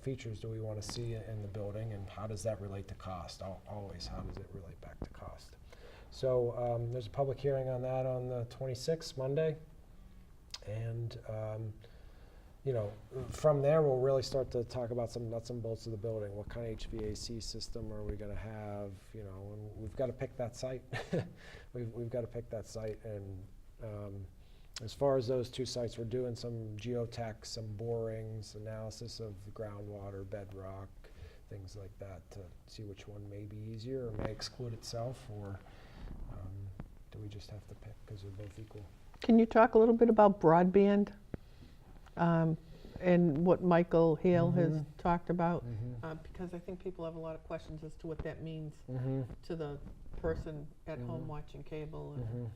features do we want to see in the building, and how does that relate to cost? Always, how does it relate back to cost? So there's a public hearing on that on the 26th, Monday. And from there we'll really start to talk about some nuts and bolts of the building. What kind of HVAC system are we going to have? And we've got to pick that site. we've got to pick that site. And as far as those 2 sites, we're doing some geotech, some borings, analysis of the groundwater, bedrock, things like that, to see which one may be easier or may exclude itself, or do we just have to pick because they're both equal? Can you talk a little bit about broadband and what Michael Hale has talked about? Because I think people have a lot of questions as to what that means to the person at home watching cable and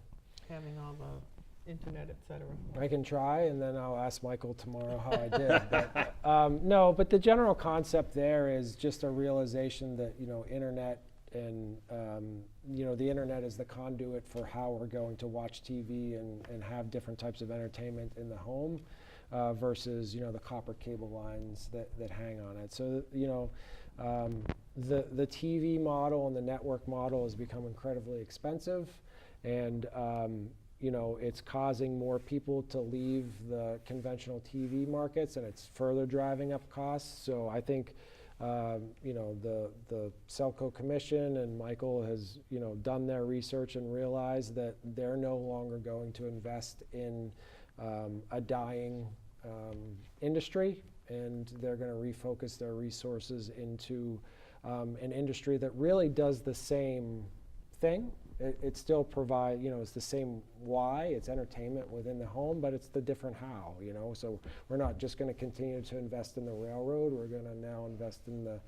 having all the internet, et cetera. I can try, and then I'll ask Michael tomorrow how I did. But, no, but the general concept there is just a realization that internet and the internet is the conduit for how we're going to watch TV and have different types of entertainment in the home, versus the copper cable lines that hang on it. So the TV model and the network model has become incredibly expensive, and it's causing more people to leave the conventional TV markets, and it's further driving up costs. So I think the Selco Commission and Michael has done their research and realized that they're no longer going to invest in a dying industry, and they're going to refocus their resources into an industry that really does the same thing. It still provides, it's the same why, it's entertainment within the home, but it's the different how, So we're not just going to continue to invest in the railroad, we're going to now invest in the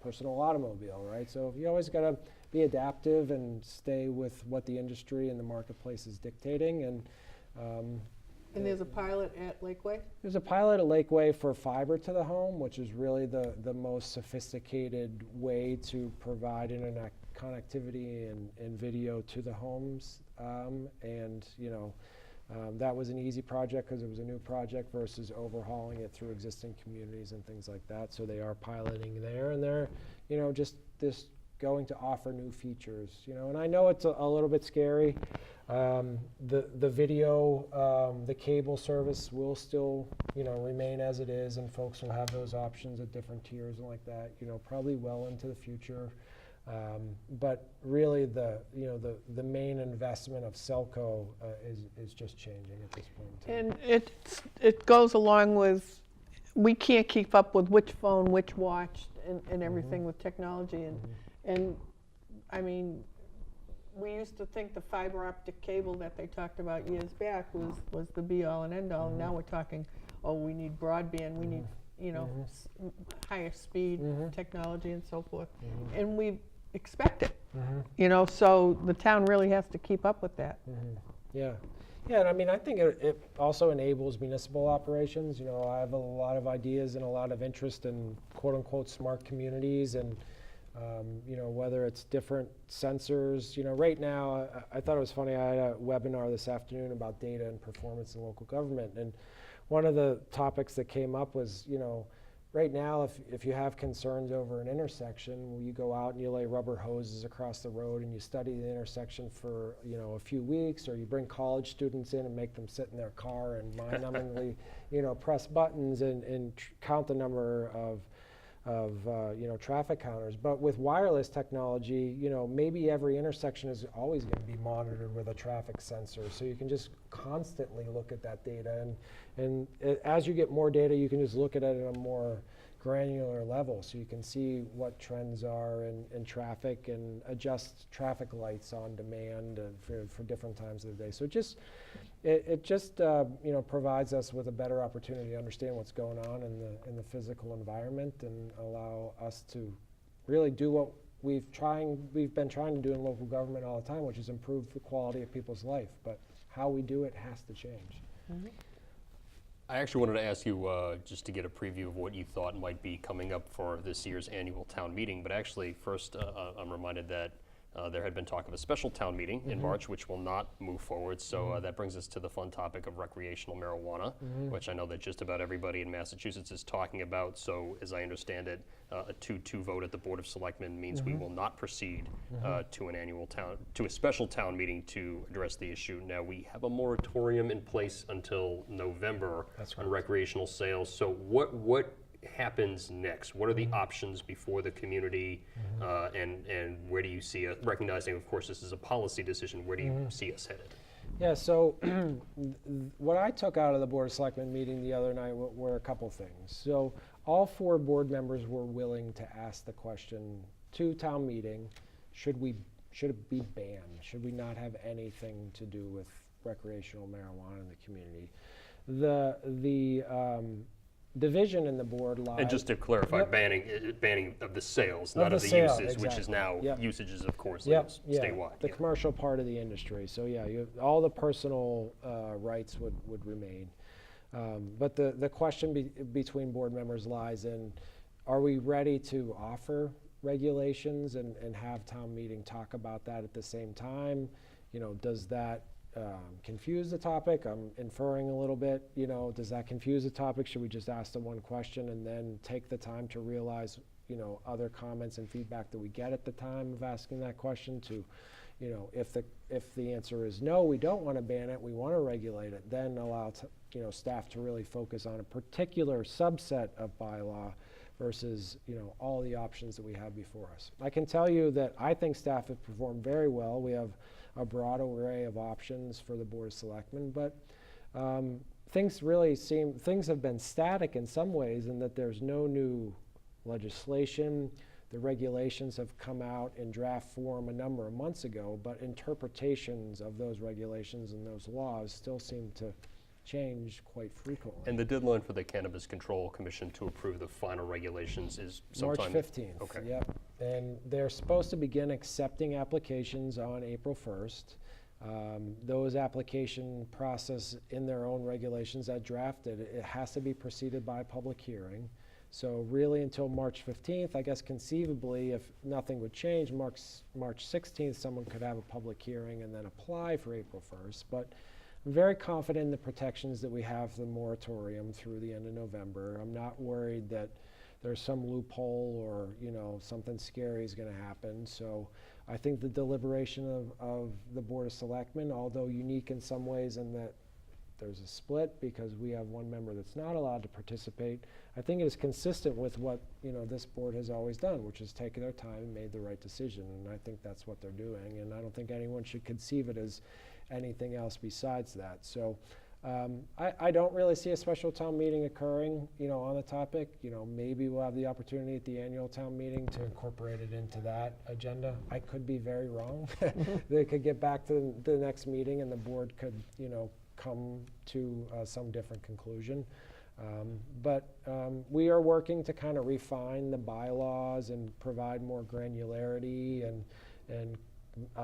personal automobile, right? So you always got to be adaptive and stay with what the industry and the marketplace is dictating. And there's a pilot at Lakeway? There's a pilot at Lakeway for fiber to the home, which is really the most sophisticated way to provide internet connectivity and video to the homes. That was an easy project because it was a new project versus overhauling it through existing communities and things like that. So they are piloting there, and they're, just going to offer new features, and I know it's a little bit scary. The video, the cable service will still, remain as it is, and folks will have those options at different tiers and like that, probably well into the future. But really, the main investment of Selco is just changing at this point in time. And it goes along with, we can't keep up with which phone, which watch, and everything with technology. And I mean, we used to think the fiber optic cable that they talked about years back was the be all and end all. Now we're talking, we need broadband, we need higher speed technology and so forth, and we expect it. So the town really has to keep up with that. Yeah, and I mean, I think it also enables municipal operations. I have a lot of ideas and a lot of interest in quote unquote smart communities, and whether it's different sensors. Right now, I thought it was funny, I had a webinar this afternoon about data and performance in local government, and one of the topics that came up was, right now, if you have concerns over an intersection, you go out and you lay rubber hoses across the road and you study the intersection for, a few weeks, or you bring college students in and make them sit in their car and mind-numbingly, press buttons and count the number of traffic counters. But with wireless technology, maybe every intersection is always going to be monitored with a traffic sensor. So you can just constantly look at that data. And as you get more data, you can just look at it at a more granular level. So you can see what trends are in traffic and adjust traffic lights on demand for different times of the day. So it just provides us with a better opportunity to understand what's going on in the physical environment and allow us to really do what we've been trying to do in local government all the time, which is improve the quality of people's life. But how we do it has to change. Mm-hmm. I actually wanted to ask you just to get a preview of what you thought might be coming up for this year's annual town meeting. But actually, first, I'm reminded that there had been talk of a special town meeting in March, which will not move forward. So that brings us to the fun topic of recreational marijuana, which I know that just about everybody in Massachusetts is talking about. So as I understand it, a 2-2 vote at the Board of Selectmen means we will not proceed to a special town meeting to address the issue. Now, we have a moratorium in place until November on recreational sales. So what happens next? What are the options before the community, and where do you see us, recognizing, of course, this is a policy decision, where do you see us headed? Yeah, so what I took out of the Board of Selectmen meeting the other night were a couple things. So all 4 board members were willing to ask the question to town meeting, should it be banned? Should we not have anything to do with recreational marijuana in the community? The division in the board lies. And just to clarify, banning of the sales, not of the sale, uses, which is exactly. now usages, of course, statewide. The commercial part of the industry. So all the personal rights would remain. But the question between board members lies in, are we ready to offer regulations and have town meeting talk about that at the same time? Does that confuse the topic? I'm inferring a little bit, does that confuse the topic? Should we just ask the one question and then take the time to realize, other comments and feedback that we get at the time of asking that question to, if the answer is no, we don't want to ban it, we want to regulate it, then allow staff to really focus on a particular subset of bylaw versus, all the options that we have before us. I can tell you that I think staff have performed very well. We have a broad array of options for the Board of Selectmen, but things have been static in some ways in that there's no new legislation. The regulations have come out in draft form a number of months ago, but interpretations of those regulations and those laws still seem to change quite frequently. And the deadline for the Cannabis Control Commission to approve the final regulations is sometime? March 15th. Okay. Yep. And they're supposed to begin accepting applications on April 1st. Those application process in their own regulations that drafted, it has to be preceded by a public hearing. So really until March 15th, I guess conceivably, if nothing would change, March 16th, someone could have a public hearing and then apply for April 1st. But I'm very confident in the protections that we have for the moratorium through the end of November. I'm not worried that there's some loophole or something scary is going to happen. So I think the deliberation of the Board of Selectmen, although unique in some ways in that there's a split because we have one member that's not allowed to participate, I think it is consistent with what this board has always done, which is taken their time and made the right decision. And I think that's what they're doing. And I don't think anyone should conceive it as anything else besides that. So I don't really see a special town meeting occurring, on the topic. Maybe we'll have the opportunity at the annual town meeting to incorporate it into that agenda. I could be very wrong. They could get back to the next meeting and the board could, come to some different conclusion. But we are working to kind of refine the bylaws and provide more granularity and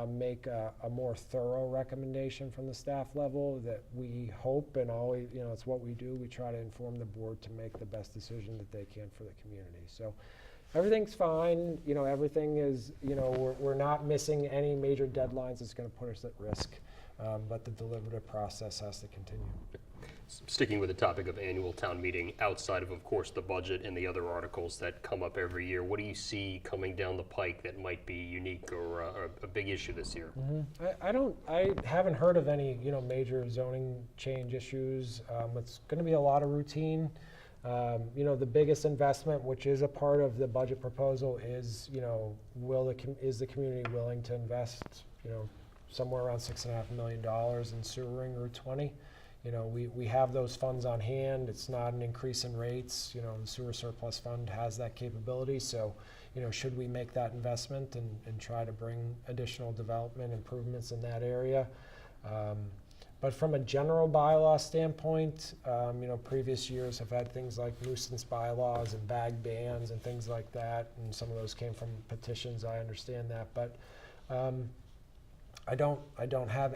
make a more thorough recommendation from the staff level that we hope, and always, it's what we do. We try to inform the board to make the best decision that they can for the community. So everything's fine. You know, everything is, you know, we're not missing any major deadlines that's going to put us at risk. But the deliberative process has to continue. Sticking with the topic of annual town meeting, outside of course, the budget and the other articles that come up every year, what do you see coming down the pike that might be unique or a big issue this year? I haven't heard of any, you know, major zoning change issues. It's going to be a lot of routine. You know, the biggest investment, which is a part of the budget proposal, is, you know, is the community willing to invest, you know, somewhere around $6.5 million in sewering Route 20. You know, we have those funds on hand. It's not an increase in rates. You know, the sewer surplus fund has that capability. So, you know, should we make that investment and try to bring additional development improvements in that area? But from a general bylaw standpoint, you know, previous years have had things like nuisance bylaws and bag bans and things like that. And some of those came from petitions, I understand that. But I don't have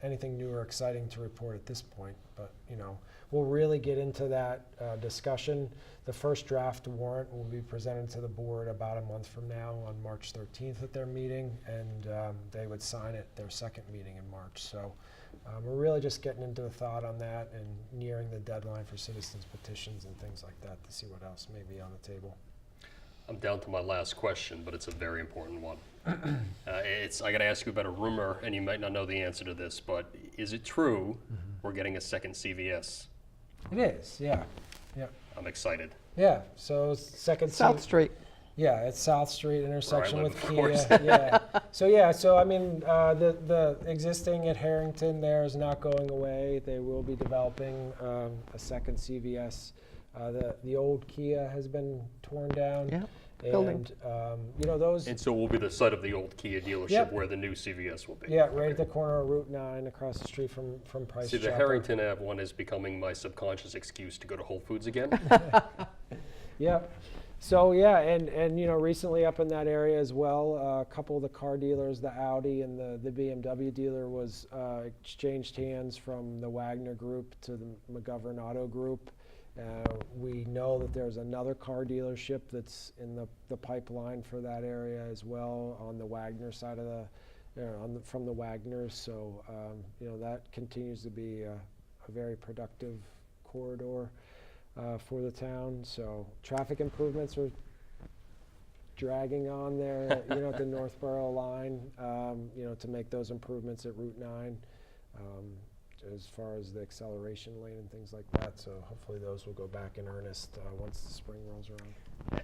anything new or exciting to report at this point, but you know, we'll really get into that discussion. The first draft warrant will be presented to the board about a month from now on March 13th at their meeting, and they would sign it their second meeting in March. So we're really just getting into the thought on that and nearing the deadline for citizens petitions and things like that to see what else may be on the table. I'm down to my last question, but it's a very important one. I got to ask you about a rumor, and you might not know the answer to this, but is it true we're getting a second CVS? It is, yeah. I'm excited. Yeah, so second South Street. Yeah, it's South Street intersection live, with of Kia. course. Yeah. So I mean, the existing at Harrington there is not going away. They will be developing a second CVS. The old Kia has been torn down. Yeah. And Building. you know, those. And so we'll be the site of the old Kia dealership Yep. where the new CVS will be. Yeah, right at the corner of Route 9, across the street from Price See, the Chopper. Harrington Ave one is becoming my subconscious excuse to go to Whole Foods again. Yeah. So yeah, and you know, recently up in that area as well, a couple of the car dealers, the Audi and the BMW dealer, was exchanged hands from the Wagner Group to the McGovern Auto Group. We know that there's another car dealership that's in the pipeline for that area as well on the Wagner side of from the Wagners. So you know, that continues to be a very productive corridor for the town. So traffic improvements are dragging on there, you know, at the Northborough line, you know, to make those improvements at Route 9. As far as the acceleration lane and things like that. So hopefully those will go back in earnest once the spring rolls around.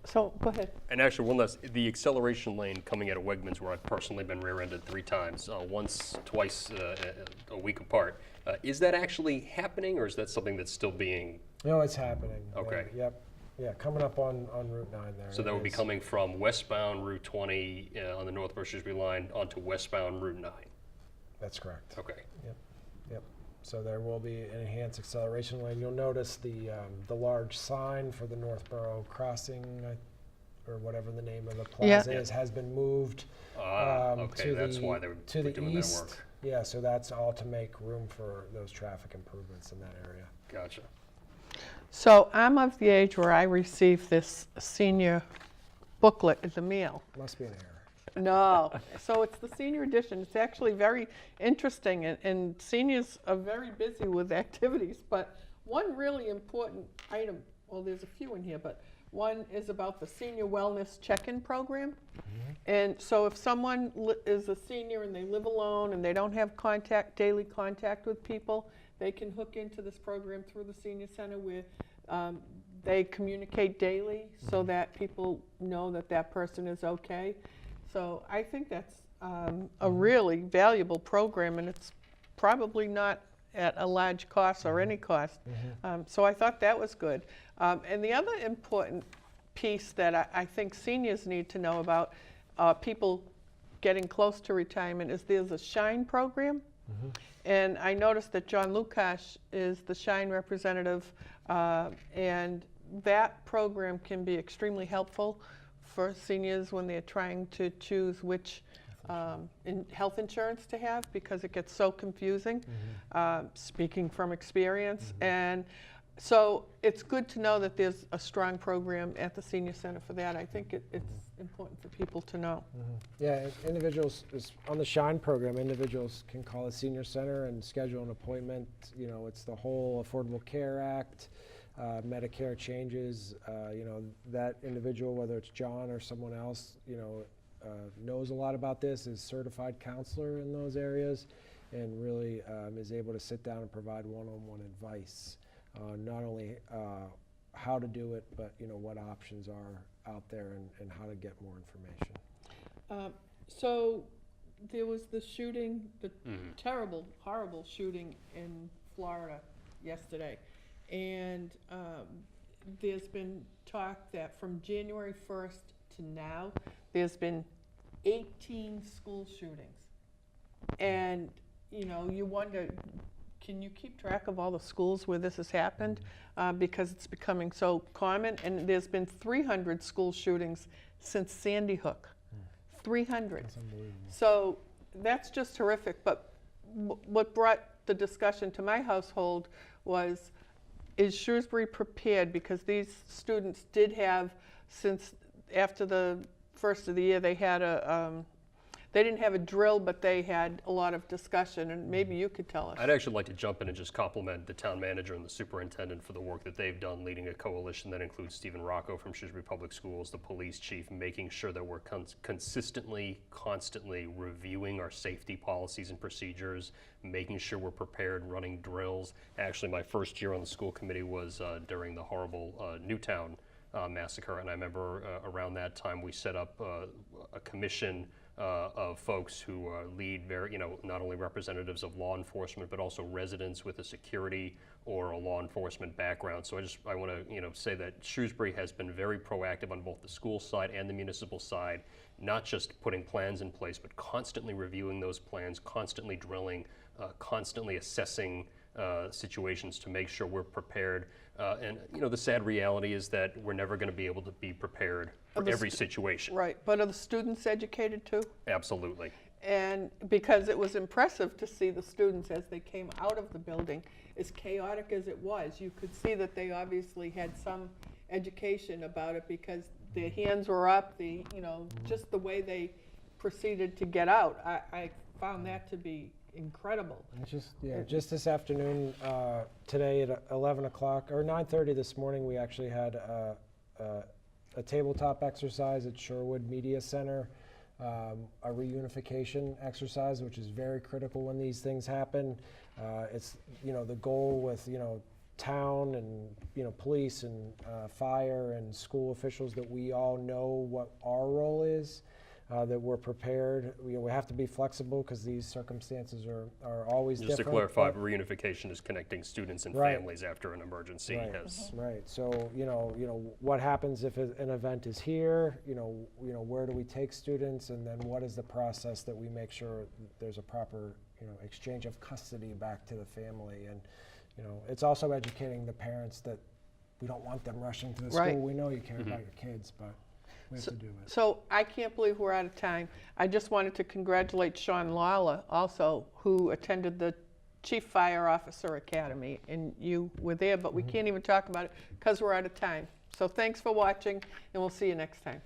So go ahead. And actually, one last, the acceleration lane coming out of Wegmans, where I've personally been rear-ended 3 times, twice a week apart. Is that actually happening, or is that something that's still being? No, it's happening. Okay. Yep. Yeah, coming up on Route 9 there. So that would be coming from westbound Route 20 on the North Shrewsbury line onto westbound Route 9. That's correct. Okay. Yep. So there will be an enhanced acceleration lane. You'll notice the large sign for the Northborough crossing, or whatever the name of the plaza is, has been moved. Okay, that's why they're to the doing east. that work. Yeah, so that's all to make room for those traffic improvements in that area. Gotcha. So I'm of the age where I received this senior booklet in the mail. Must be an error. No, so it's the senior edition. It's actually very interesting, and seniors are very busy with activities, but one really important item, well, there's a few in here, but one is about the senior wellness check-in program. And so if someone is a senior and they live alone and they don't have daily contact with people, they can hook into this program through the senior center where they communicate daily so that people know that that person is okay. So I think that's a really valuable program, and it's probably not at a large cost or any cost. So I thought that was good. And the other important piece that I think seniors need to know about people getting close to retirement is there's a SHINE program. And I noticed that John Lukash is the SHINE representative, and that program can be extremely helpful for seniors when they're trying to choose which health insurance to have, because it gets so confusing, speaking from experience. And So it's good to know that there's a strong program at the senior center for that. I think it's important for people to know. Yeah, individuals, on the SHINE program, individuals can call the senior center and schedule an appointment. You know, it's the whole Affordable Care Act, Medicare changes. You know, that individual, whether it's John or someone else, you know, knows a lot about this, is certified counselor in those areas, and really is able to sit down and provide one-on-one advice. Not only how to do it, but you know what options are out there and how to get more information. So there was the shooting, the terrible, horrible shooting in Florida yesterday. And there's been talk that from January 1st to now, there's been 18 school shootings. And, you know, you wonder, can you keep track of all the schools where this has happened? Because it's becoming so common. And there's been 300 school shootings since Sandy Hook. 300. That's unbelievable. So that's just horrific. But what brought the discussion to my household was, is Shrewsbury prepared? Because these students did have, since after the first of the year, they had they didn't have a drill, but they had a lot of discussion, and maybe you could tell us. I'd actually like to jump in and just compliment the town manager and the superintendent for the work that they've done, leading a coalition that includes Stephen Rocco from Shrewsbury Public Schools, the police chief, making sure that we're consistently, constantly reviewing our safety policies and procedures, making sure we're prepared, running drills. Actually, my first year on the school committee was during the horrible Newtown massacre, and I remember around that time we set up a commission of folks who lead not only representatives of law enforcement, but also residents with a security or a law enforcement background. So I want to say that Shrewsbury has been very proactive on both the school side and the municipal side, not just putting plans in place, but constantly reviewing those plans, constantly drilling, constantly assessing situations to make sure we're prepared. And the sad reality is that we're never going to be able to be prepared for every situation. Right, but are the students educated too? Absolutely. And because it was impressive to see the students as they came out of the building, as chaotic as it was, you could see that they obviously had some education about it, because their hands were up, just the way they proceeded to get out. I found that to be incredible. Just this afternoon, today at 11 o'clock, or 9:30 this morning, we actually had a tabletop exercise at Sherwood Media Center, a reunification exercise, which is very critical when these things happen. It's, the goal with, town and, police and fire and school officials, that we all know what our role is. That we're prepared. We have to be flexible because these circumstances are always different. Just to clarify, reunification is connecting students and families after an emergency has. Right. So what happens if an event is here? Where do we take students, and then what is the process that we make sure there's a proper exchange of custody back to the family? And it's also educating the parents that we don't want them rushing to the school. We know you care about your kids, but we have to do it. So I can't believe we're out of time. I just wanted to congratulate Sean Lawler also, who attended the Chief Fire Officer Academy, and you were there, but we can't even talk about it because we're out of time. So thanks for watching, and we'll see you next time.